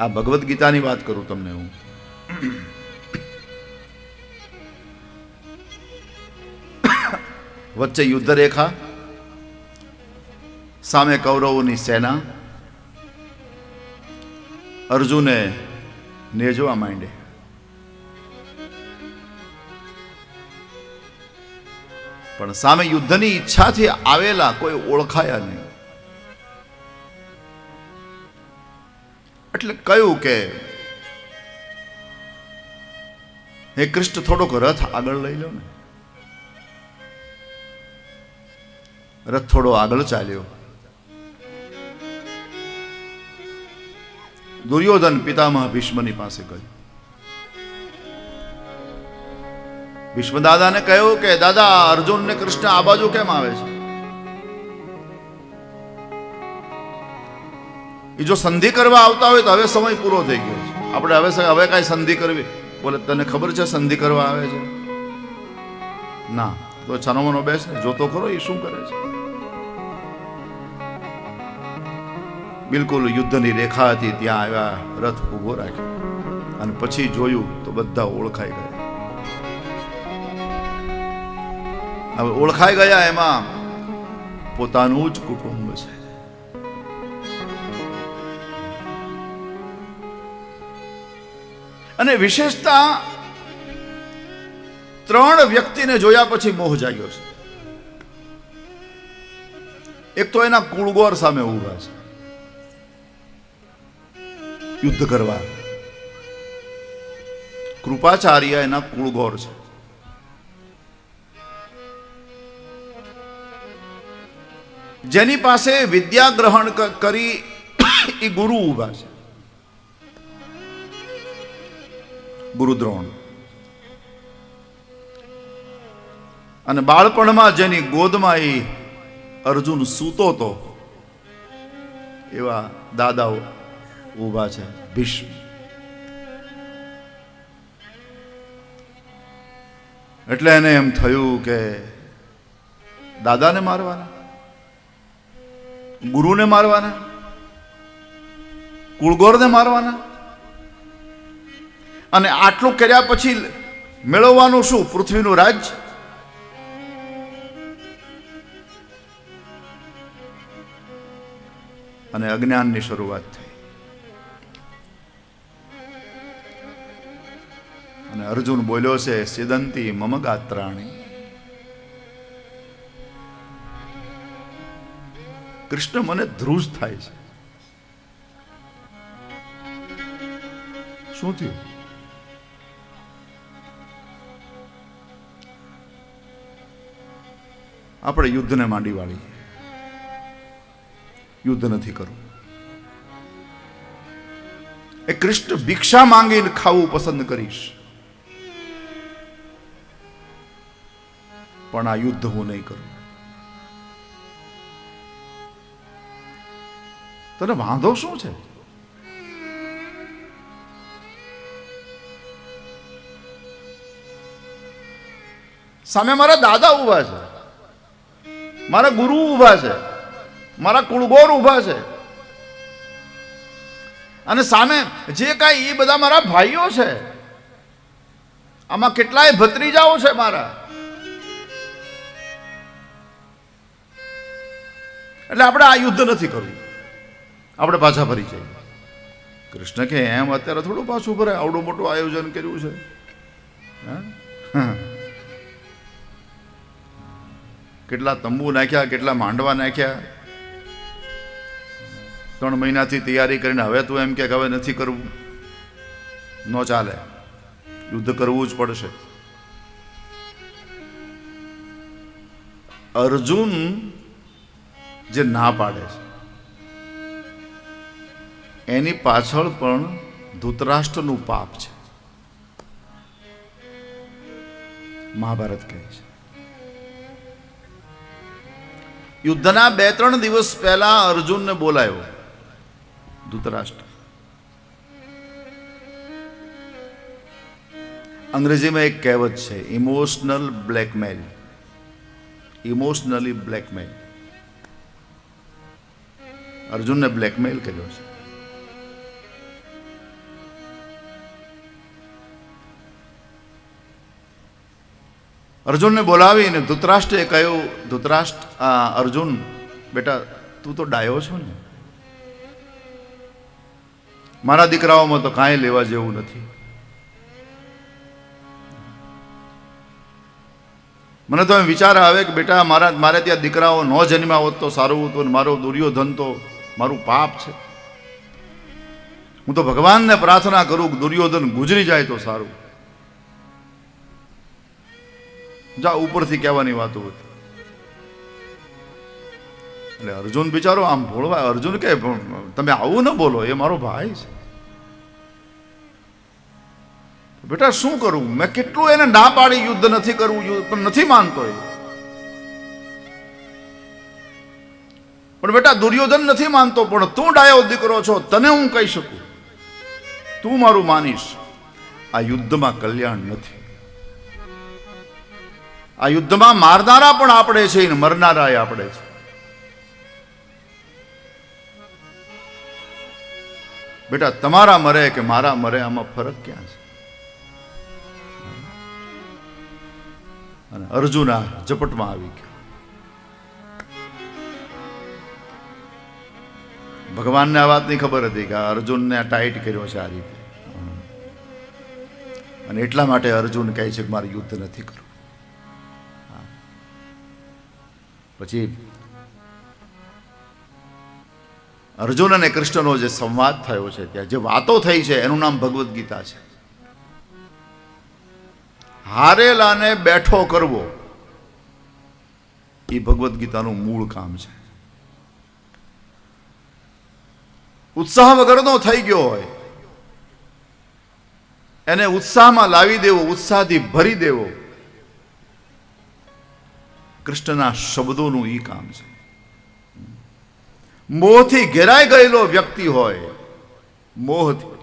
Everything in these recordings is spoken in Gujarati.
આ ભગવદ્ ગીતાની વાત કરું તમને હું. વચ્ચે યુદ્ધ રેખા, સામે કૌરવોની સેના. અર્જુને નેજવા માંડે. પણ સામે યુદ્ધની ઈચ્છાથી આવેલા કોઈ ઓળખાયા નહીં. એટલે કહ્યું કે હે કૃષ્ણ, થોડોક રથ આગળ લઈ લો ને. રથ થોડો આગળ ચાલ્યો. દુર્યોધન પિતામહ ભીષ્મની પાસે ગયો. ભીષ્મ દાદાને કહ્યું કે દાદા, અર્જુન ને કૃષ્ણ આ બાજુ કેમ આવે છે? એ જો સંધિ કરવા આવતા હોય તો હવે સમય પૂરો થઈ ગયો છે. આપણે હવે કાંઈ સંધિ કરવી? બોલે તને ખબર છે સંધિ કરવા આવે છે? ના. તો છાનોમાનો બેસ ને, જોતો ખરો એ શું કરે છે. બિલકુલ યુદ્ધની રેખા હતી, ત્યાં આવ્યા, રથ ઉભો રાખ્યો અને પછી જોયું તો બધા ઓળખાઈ ગયા. હવે ઓળખાઈ ગયા એમાં પોતાનું જ કુટુંબ છે. અને વિશેષતા, 3 વ્યક્તિને જોયા પછી મોહ જાગ્યો છે. એક તો એના કુળગોર સામે ઉભા છે યુદ્ધ કરવા. કૃપાચાર્ય એના કુળગોર છે. જેની પાસે વિદ્યા ગ્રહણ કરી એ ગુરુ ઉભા છે, ગુરુ દ્રોણ. અને બાળપણમાં જેની ગોદમાં એ અર્જુન સૂતો હતો એવા દાદાઓ ઉભા છે, ભીષ્મ. એટલે એને એમ થયું કે દાદાને મારવાના, ગુરુને મારવાના, કુળગોરને મારવાના, અને આટલું કર્યા પછી મેળવવાનું શું? પૃથ્વીનું રાજ. અને અજ્ઞાનની શરૂઆત થઈ. અને અર્જુન બોલ્યો છે, સિદંતી મમ ગાત્રાણી. કૃષ્ણ, મને ધ્રુજ થાય છે. શું થયું? આપણે યુદ્ધને માંડી વાળી. યુદ્ધ નથી કરવું. એ કૃષ્ણ, ભિક્ષા માંગીને ખાવું પસંદ કરીશ, પણ આ યુદ્ધ હું નહીં કરું. તને વાંધો શું છે? સામે મારા દાદા ઉભા છે, મારા ગુરુ ઉભા છે, મારા કુળગોર ઉભા છે, અને સામે જે કાંઈ એ બધા મારા ભાઈઓ છે. આમાં કેટલાય ભત્રીજાઓ છે મારા. એટલે આપણે આ યુદ્ધ નથી કરવું, આપણે પાછા ફરી જઈએ. કૃષ્ણ કે એમ અત્યારે થોડું પાછું ભરાય, આવડું મોટું આયોજન કર્યું છે. કેટલા તંબુ નાખ્યા, કેટલા માંડવા નાખ્યા. 3 મહિનાથી તૈયારી કરીને હવે તું એમ કે હવે નથી કરવું, ન ચાલે. યુદ્ધ કરવું જ પડશે. અર્જુન જે ના પાડે છે એની પાછળ પણ ધૃતરાષ્ટ્રનું પાપ છે. મહાભારત કહે છે. યુદ્ધના 2-3 દિવસ પહેલા અર્જુનને બોલાયો ધૃતરાષ્ટ્ર. અંગ્રેજીમાં એક કહેવત છે, ઇમોશનલ બ્લેકમેલ. Emotionally blackmail. અર્જુનને બ્લેકમેલ કર્યો છે. અર્જુનને બોલાવીને ધૃતરાષ્ટ્રે કહ્યું, ધૃતરાષ્ટ્ર અર્જુન બેટા તું તો ડાયો છો ને, મારા દીકરાઓમાં તો કાંઈ લેવા જેવું નથી. મને તો એમ વિચાર આવે કે બેટા મારે ત્યાં દીકરાઓ ન જન્મ્યા હોત તો સારું હતું, મારો દુર્યોધન તો મારું પાપ છે. હું તો ભગવાનને પ્રાર્થના કરું કે દુર્યોધન ગુજરી જાય તો સારું. જા ઉપરથી કહેવાની વાતો હતી. એટલે અર્જુન બિચારો આમ ભોળવા, અર્જુન કે તમે આવું ન બોલો, એ મારો ભાઈ છે. બેટા શું કરું, મેં કેટલું એને ના પાડી યુદ્ધ નથી કરવું, પણ નથી માનતો એ. પણ બેટા દુર્યોધન નથી માનતો, પણ તું ડાયો દીકરો છો, તને હું કહી શકું, તું મારું માનીશ. આ યુદ્ધમાં કલ્યાણ નથી. આ યુદ્ધમાં મારનારા પણ આપણે છે ને મરનારા આપણે છે. બેટા તમારા મરે કે મારા મરે આમાં ફરક ક્યાં છે? અને અર્જુન આ ઝપટમાં આવી ગયો. ભગવાનને આ વાતની ખબર હતી કે અર્જુનને આ ટાઈટ કર્યો છે આ રીતે, અને એટલા માટે અર્જુન કહે છે કે મારે યુદ્ધ નથી કરવું. પછી અર્જુન અને કૃષ્ણનો જે સંવાદ થયો છે, ત્યાં જે વાતો થઈ છે એનું નામ ભગવદ્ ગીતા છે. હારેલાને બેઠો કરવો એ ભગવદ્ ગીતાનું મૂળ કામ છે. ઉત્સાહ વગરનો થઈ ગયો હોય એને ઉત્સાહમાં લાવી દેવો, ઉત્સાહથી ભરી દેવો, કૃષ્ણના શબ્દોનું ઈ કામ છે. મોહથી ઘેરાઈ ગયેલો વ્યક્તિ હોય, મોહથી,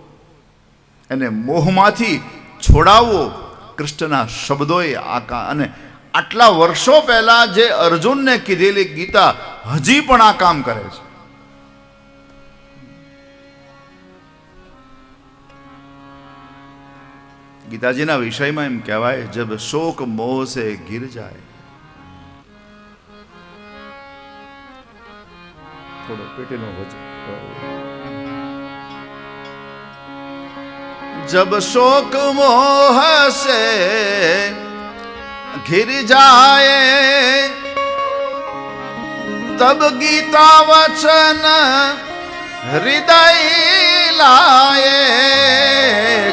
એને મોહમાંથી છોડાવવો કૃષ્ણના શબ્દોએ આ. અને આટલા વર્ષો પહેલા જે અર્જુનને કીધેલી ગીતા હજી પણ આ કામ કરે છે. ગીતાજીના વિષયમાં એમ કહેવાય, જબ શોક મોહ સે ગિર જાય. થોડો પેટીનો વજન. जब शोक मोह से घिर जाए तब गीता वचन हृदय लाए.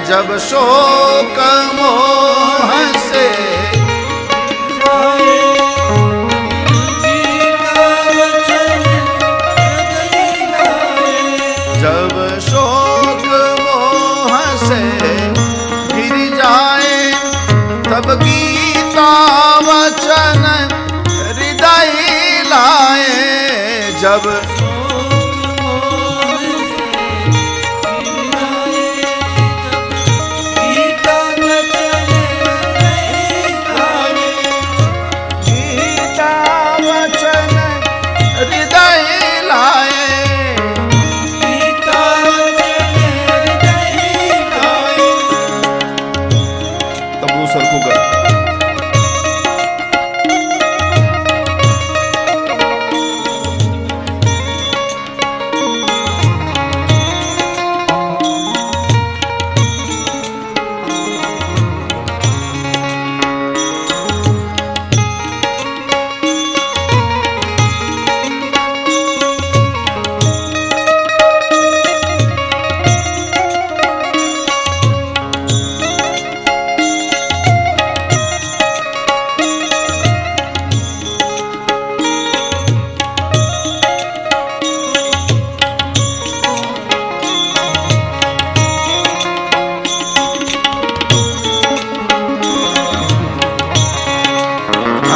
जब शोक मोह से जब शोक मोह से गिर जाए तब गीता वचन हृदय लाए. जब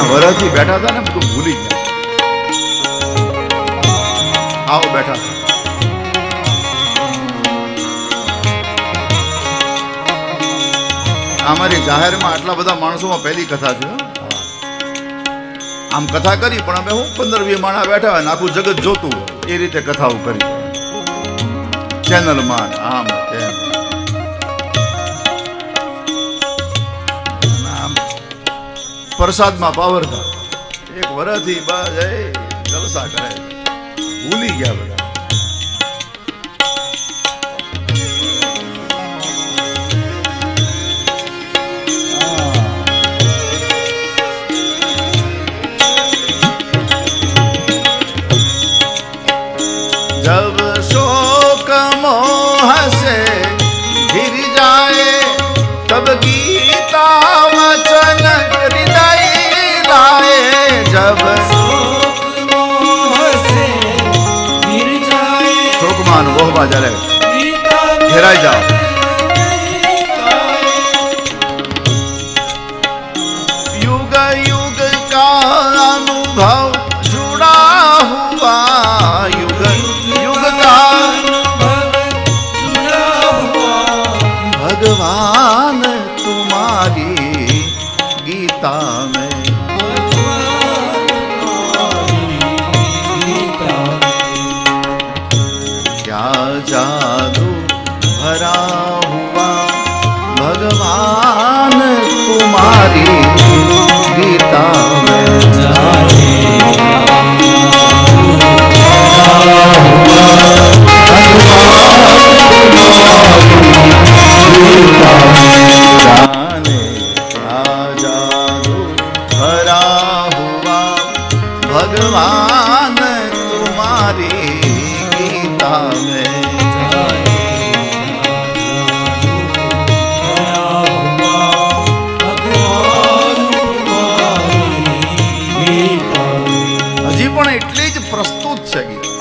વરસથી બેઠા હતા ને બધું ભૂલી ગયા. આવો બેઠા હતા. અમારી જાહેરમાં આટલા બધા માણસોમાં પહેલી કથા છે. આમ કથા કરી પણ અમે હું 15-20 માણસ બેઠા હોય ને આખું જગત જોતું એ રીતે કથાઓ કરી ચેનલમાં આમ તેમ. પ્રસાદમાં પાવરતા એક વર્ષથી બસ એ જલસા કરે, ભૂલી ગયા બધા. जब शोक मोह से घिर जाए तब गीता वचन हृदय लाए. जब शोक मोह से घिर जाए शोकમાં મોહમાં જ્યારે ઘેરાઈ જાઓ, युग युग का अनुभव जुड़ा हुआ, युग युग का भगवान तुम्हारी गीता में. क्या जादू भरा हुआ भगवान तुम्हारी गीता में. जाने क्या जादू भरा हुआ भगवान तुम्हारी गीता में. હજી પણ એટલી જ પ્રસ્તુત છે ગીતા.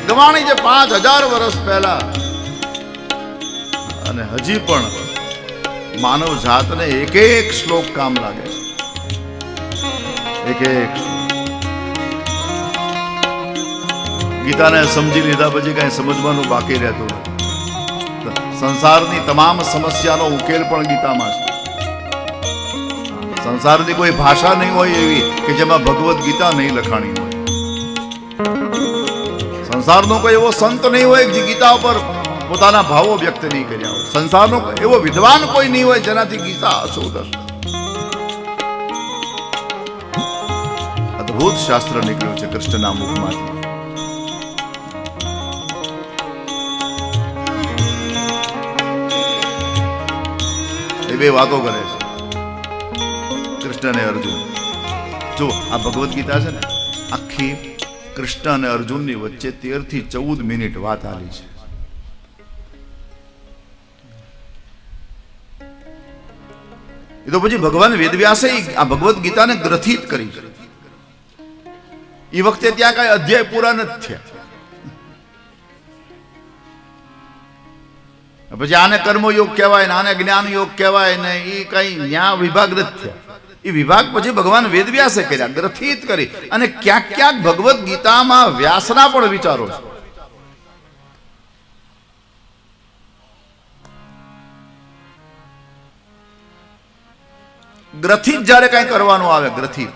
ગવાણી જે 5000 વર્ષ પહેલા, અને હજી પણ માનવ જાતને એક એક શ્લોક કામ લાગે છે. એક એક ગીતાને સમજી લીધા પછી કઈ સમજવાનું બાકી રહેતું નથી. સંસારની તમામ સમસ્યાનો ઉકેલ પણ ગીતામાં છે. સંસારની કોઈ ભાષા નહીં હોય એવી કે જેમાં ભગવદ્ ગીતા નહીં લખાણી હોય. સંસારનો કોઈ એવો સંત નહીં હોય જે ગીતા ઉપર પોતાના ભાવો વ્યક્ત નહીં કર્યા હોય. સંસારનો એવો વિદ્વાન કોઈ નહીં હોય જેનાથી ગીતા અશુદ્ધ હશે. અદ્ભુત શાસ્ત્ર નીકળ્યું છે કૃષ્ણના મુખમાંથી. એ બે વાતો કરે છે, કૃષ્ણ અને અર્જુન. જો આ ભગવદ્ ગીતા છે ને, આખી કૃષ્ણ અને અર્જુનની વચ્ચે 13 થી 14 મિનિટ વાત આલી છે. એ તો પછી ભગવાન વેદવ્યાસે આ ભગવદ્ ગીતાને ગ્રથિત કરી છે. એ વખતે ત્યાં કઈ અધ્યાય પૂરા નથી થયા. પછી આને કર્મયોગ કહેવાય ને આને જ્ઞાન યોગ કહેવાય ને એ કઈ ન્યા વિભાગ નથી થયા. એ વિભાગ પછી ભગવાન વેદવ્યાસે કર્યા, ગ્રથિત કરી. અને ક્યાંક ક્યાંક ભગવદ્ ગીતામાં વ્યાસના પણ વિચારો છે. ગ્રથિત જ્યારે કઈ કરવાનું આવે, ગ્રથિત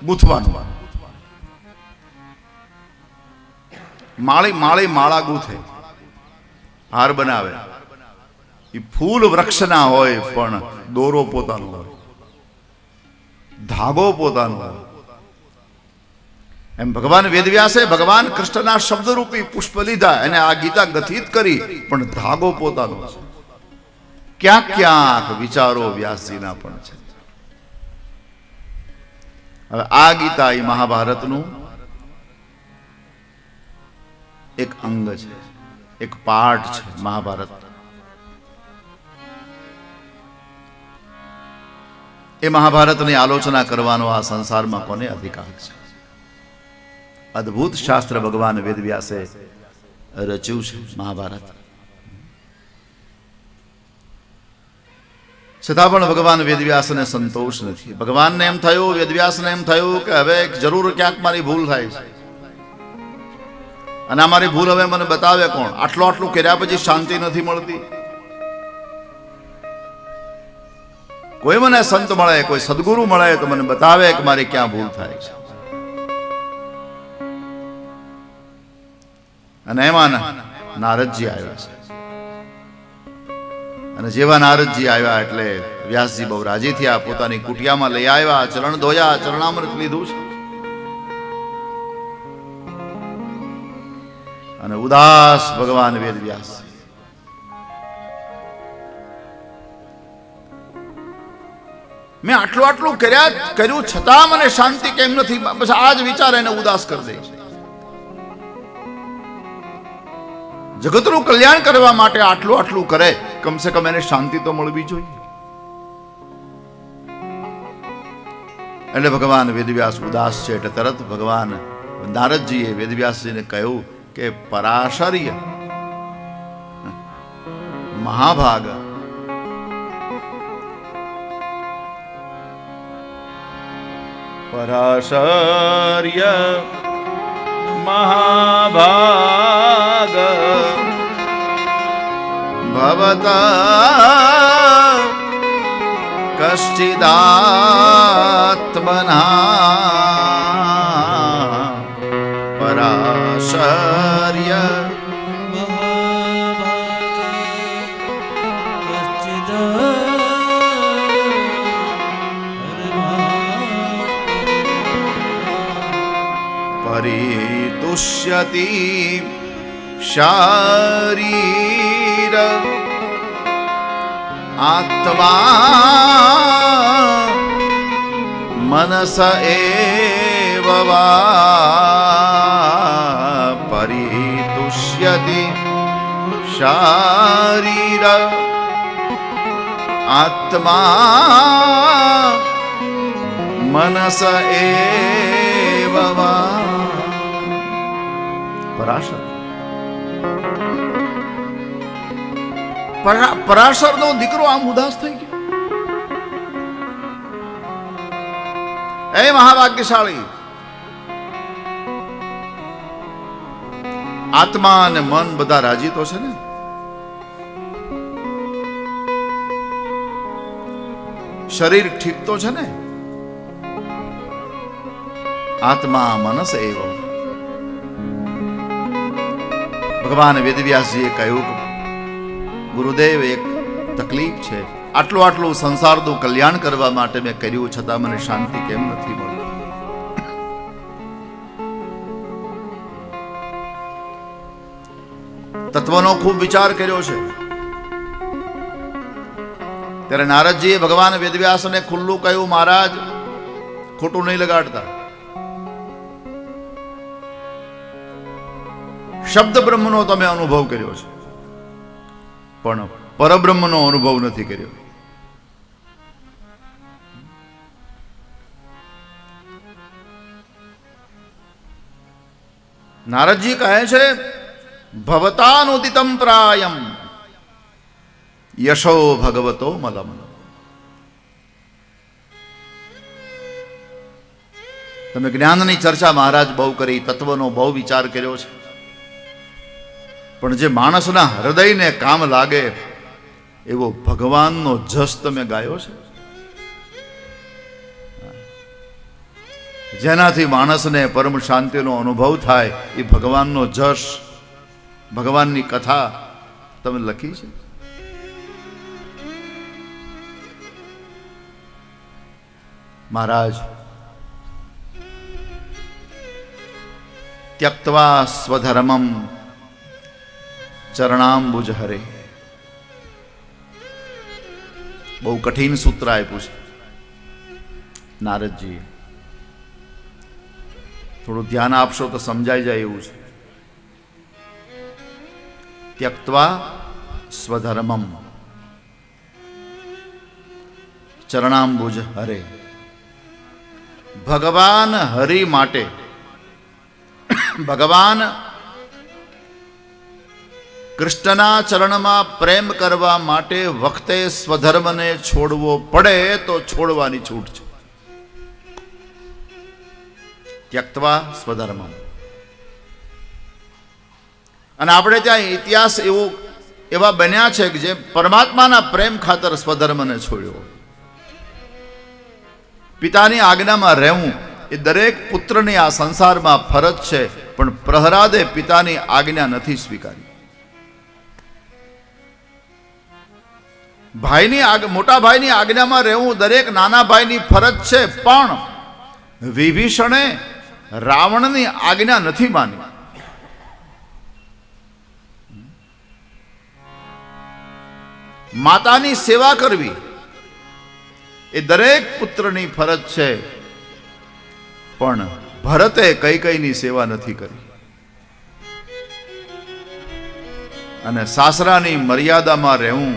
ગૂંથવાનું, માળી માળા ગૂંથે, હાર બનાવે. એ ફૂલ વૃક્ષના હોય પણ દોરો પોતાનો હોય, ધાગો પોતાનો હોય. એમ ભગવાન વેદવ્યાસે ભગવાન કૃષ્ણના શબ્દરૂપી પુષ્પ લીધા અને આ ગીતા ગ્રથિત કરી, પણ ધાગો પોતાનો છે. ક્યાંક ક્યાંક વિચારો વ્યાસજીના પણ છે. હવે આ ગીતા એ મહાભારતનું એક અંગ છે, એક પાર્ટ છે મહાભારત. એ મહાભારતની આલોચના કરવાનો આ સંસારમાં કોને અધિકાર છે? અદ્ભુત શાસ્ત્ર ભગવાન વેદવ્યાસે રચ્યું છે મહાભારત. છતાં પણ ભગવાન વેદવ્યાસને સંતોષ નથી. ભગવાનને એમ થયું, વેદવ્યાસને એમ થયું કે હવે જરૂર ક્યાંક મારી ભૂલ થાય છે, અને અમારી ભૂલ હવે મને બતાવે કોણ? આટલું કર્યા પછી શાંતિ નથી મળતી. કોઈ મને સંત મળે, કોઈ સદગુરુ મળે તો મને બતાવે કે મારી ક્યાં ભૂલ થાય છે. અને એમાં નારદજી આવ્યા છે. અને જેવા નારદજી આવ્યા એટલે વ્યાસજી બહુ રાજી થયા, પોતાની કુટિયામાં લઈ આવ્યા, ચરણ ધોયા, ચરણામૃત લીધું છે અને ઉદાસ ભગવાન વેદવ્યાસ મેં આટલું કર્યું છતાં મને શાંતિ કેમ નથી, બસ આ જ વિચાર એને ઉદાસ કરી દે છે. જગતનું કલ્યાણ કરવા માટે આટલું કરે, કમસે કમ એને શાંતિ તો મળવી જોઈએ. એટલે ભગવાન વેદવ્યાસ ઉદાસ છે. એટલે તરત ભગવાન નારદજીએ વેદવ્યાસજીને કહ્યું કે પરાશર્ય મહાભાગ પરાશર્ય મહાભાગ ભવતા કશ્ચિદાત્મના પરાશર્ય પરિતુષ્યતિ શારીર આત્મા મનસ એવ વા પરિતુષ્યતિ શારીર આત્મા મનસ એવ વા. પરાશર નો દીકરો આમ ઉદાસ થઈ ગયો. એ મહાભાગ્યશાળી, આત્મા અને મન બધા રાજી તો છે ને? શરીર ઠીક તો છે ને? આત્મા મનસ એવ. ભગવાન વેદવ્યાસજીએ કહ્યું, ગુરુદેવ એક તકલીફ છે, આટલું સંસારનું કલ્યાણ કરવા માટે મેં કર્યું છતાં મને શાંતિ કેમ નથી મળતી? તત્વનો ખૂબ વિચાર કર્યો છે. ત્યારે નારદજીએ ભગવાન વેદવ્યાસને ખુલ્લું કહ્યું, મહારાજ ખોટું નહીં લગાડતા, શબ્દ બ્રહ્મનો તમે અનુભવ કર્યો છે પણ પરબ્રહ્મનો અનુભવ નથી કર્યો. નારદજી કહે છે, ભવતાનુદિતમ પ્રાયમ યશો ભગવતો મલમ. તમે જ્ઞાનની ચર્ચા મહારાજ બહુ કરી, તત્વનો બહુ વિચાર કર્યો છે, પણ જે માણસના હૃદયને કામ લાગે એવો ભગવાનનો જસ તમે ગાયો છે, જેનાથી માણસને પરમ શાંતિનો અનુભવ થાય એ ભગવાનનો જસ, ભગવાનની કથા તમે લખી છે. મહારાજ ત્યક્ત્વા સ્વધર્મમ ચરણાંબુજ હરે. બહુ કઠિન સૂત્ર આપ્યું છે નારદજી, થોડું ધ્યાન આપશો તો સમજાઈ જાય એવું છે. ત્યક્ત્વા સ્વધર્મમ ચરણાંબુજ હરે. ભગવાન હરિ માટે, ભગવાન કૃષ્ણના ચરણમાં પ્રેમ કરવા માટે વખતે સ્વધર્મને છોડવો પડે તો છોડવાની છૂટ છે. ત્યક્ત્વા સ્વધર્મ. અને આપણે ત્યાં ઇતિહાસ એવા બન્યા છે કે જે પરમાત્માના પ્રેમ ખાતર સ્વધર્મને છોડ્યો. પિતાની આજ્ઞામાં રહેવું એ દરેક પુત્રની આ સંસારમાં ફરજ છે, પણ પ્રહલાદે પિતાની આજ્ઞા નથી સ્વીકારી. મોટા ભાઈની આજ્ઞામાં રહેવું દરેક નાના ભાઈની ફરજ છે, પણ વિભીષણે રાવણની આજ્ઞા નથી માની. માતાની સેવા કરવી એ દરેક પુત્રની ફરજ છે, પણ ભરતે કૈકેયીની સેવા નથી કરી. અને સાસરાની મર્યાદામાં રહેવું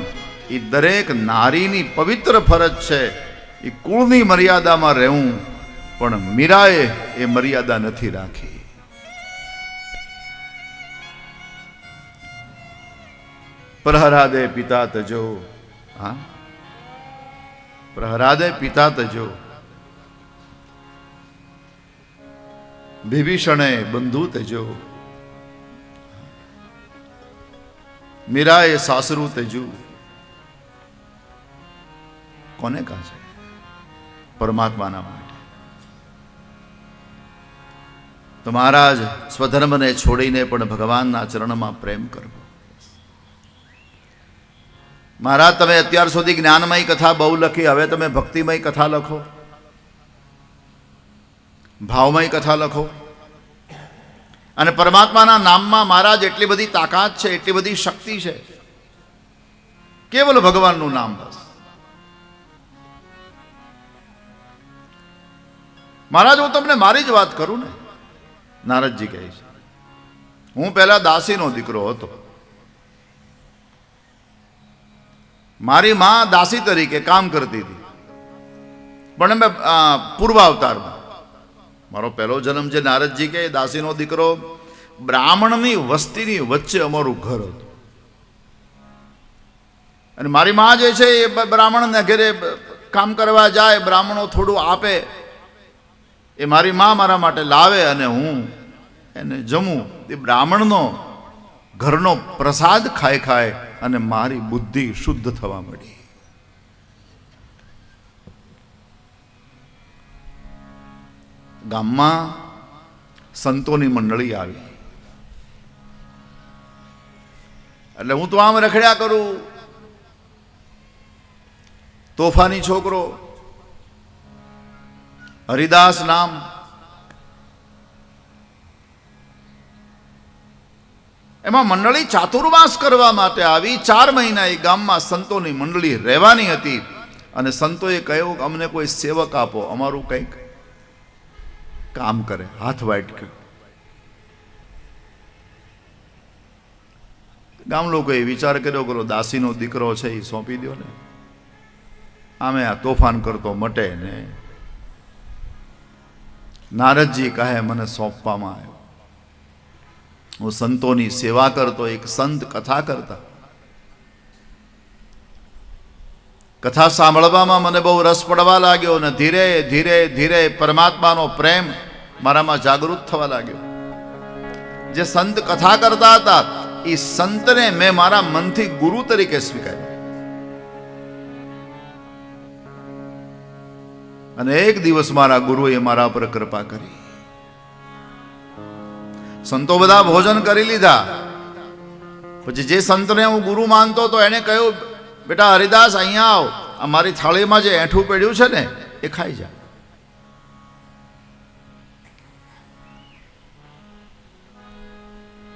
એ દરેક નારીની પવિત્ર ફરજ છે. એ કુળની મર્યાદામાં રહેવું, પણ મીરાએ એ મર્યાદા નથી રાખી. પ્રહરાદે પિતા તજો, હા, પ્રહરાદે પિતા તજો, વિભીષણે બંધુ તજો, મીરાએ સાસરું તેજુ. કોને કહે છે? પરમાત્માના માટે. તો મહારાજ સ્વધર્મને છોડીને પણ ભગવાનના ચરણમાં પ્રેમ કરવો. મહારાજ તમે અત્યાર સુધી જ્ઞાનમય કથા બહુ લખી, હવે તમે ભક્તિમય કથા લખો, ભાવમય કથા લખો. અને પરમાત્માના નામમાં મહારાજ એટલી બધી તાકાત છે, એટલી બધી શક્તિ છે. કેવલ ભગવાનનું નામ બસ. મહારાજ હું તમને મારી જ વાત કરું ને. નારદજી કહે છે, હું પહેલા દાસીનો દીકરો હતો. મારી માં દાસી તરીકે કામ કરતી હતી, પણ અમે પૂર્વાવતારમાં, મારો પહેલો જન્મ જે નારદજી કે દાસીનો દીકરો, બ્રાહ્મણની વસ્તીની વચ્ચે અમારું ઘર હતું. અને મારી માં જે છે એ બ્રાહ્મણને ઘરે કામ કરવા જાય, બ્રાહ્મણો થોડું આપે, એ મારી માં મારા માટે લાવે અને હું એને જમું. એ બ્રાહ્મણનો ઘરનો પ્રસાદ ખાય ખાય અને મારી બુદ્ધિ શુદ્ધ થવા મળી. ગામમાં સંતોની મંડળી આવી, એટલે હું તો આમ રખડ્યા કરું, તોફાની છોકરો, હરિદાસ નામ. એમાં મંડળી ચાતુર્માસ કરવા માટે આવી. 4 મહિના એ ગામમાં સંતોની મંડળી રહેવાની હતી. અને સંતોએ કહ્યું કે અમને કોઈ સેવક આપો, અમારું કંઈક કામ કરે, હાથ વાટકે. ગામ લોકોએ વિચાર કર્યો, કરો દાસીનો દીકરો છે એ સોંપી દો ને, આમે આ તોફાન કરતો મટે ને. નારદજી કહે મને સોંપવામાં આવ્યો. હું સંતોની સેવા કરતો, એક સંત કથા કરતા. કથા સાંભળવામાં મને બહુ રસ પડવા લાગ્યો અને ધીરે ધીરે ધીરે પરમાત્માનો પ્રેમ મારામાં જાગૃત થવા લાગ્યો. જે સંત કથા કરતા હતા એ સંતને મેં મારા મનથી ગુરુ તરીકે સ્વીકાર્યો. અને એક દિવસ મારા ગુરુએ મારા પર કૃપા કરી. સંતો બધા ભોજન કરી લીધા પછી જે સંતને હું ગુરુ માનતો તો એને કહ્યું, બેટા હરિદાસ અહીંયા આવ, આ મારી થાળીમાં જે એઠું પડ્યું છે ને એ ખાઈ જા.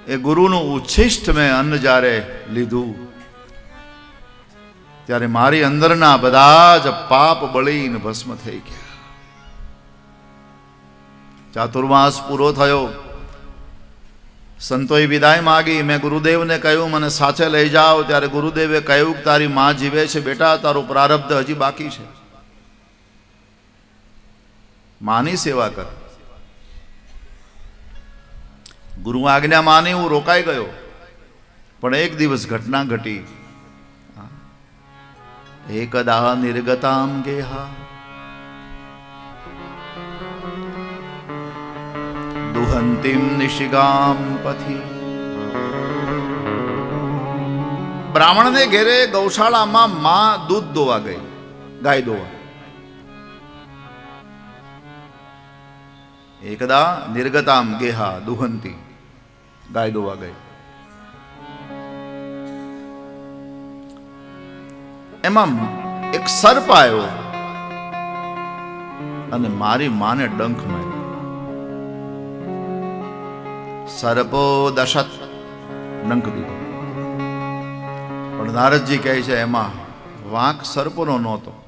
એ ગુરુનું ઉચ્છિષ્ટ મેં અન્ન જ્યારે લીધું ત્યારે મારી અંદરના બધા જ પાપ બળીને ભસ્મ થઈ ગયા. ચાતુર્માસ પૂરો થયો, સંતોએ વિદાય માગી. મેં ગુરુદેવને કહ્યું મને સાથે લઈ જાઓ. ત્યારે ગુરુદેવે કહ્યું કે તારી માં જીવે છે બેટા, તારું પ્રારબ્ધ હજી બાકી છે, માની સેવા કર. ગુરુ આજ્ઞા માની હું રોકાઈ ગયો. પણ એક દિવસ ઘટના ઘટી. એકદા નિર્ગતામ ગેહા દુહંતિમ નિશિગામ પથી. બ્રાહ્મણને ઘેરે ગૌશાળામાં માં દૂધ દોવા ગઈ, ગાય દોવા. એકદા નિર્ગતામ ગેહા દુહંતી, ગાય દોવા ગઈ. એમાં એક સર્પ આવ્યો અને મારી માને ડંખ માર્યો. સર્પો દશત, ડંખ દીધો. પણ નારદજી કહે છે એમાં વાંક સર્પનો નહોતો,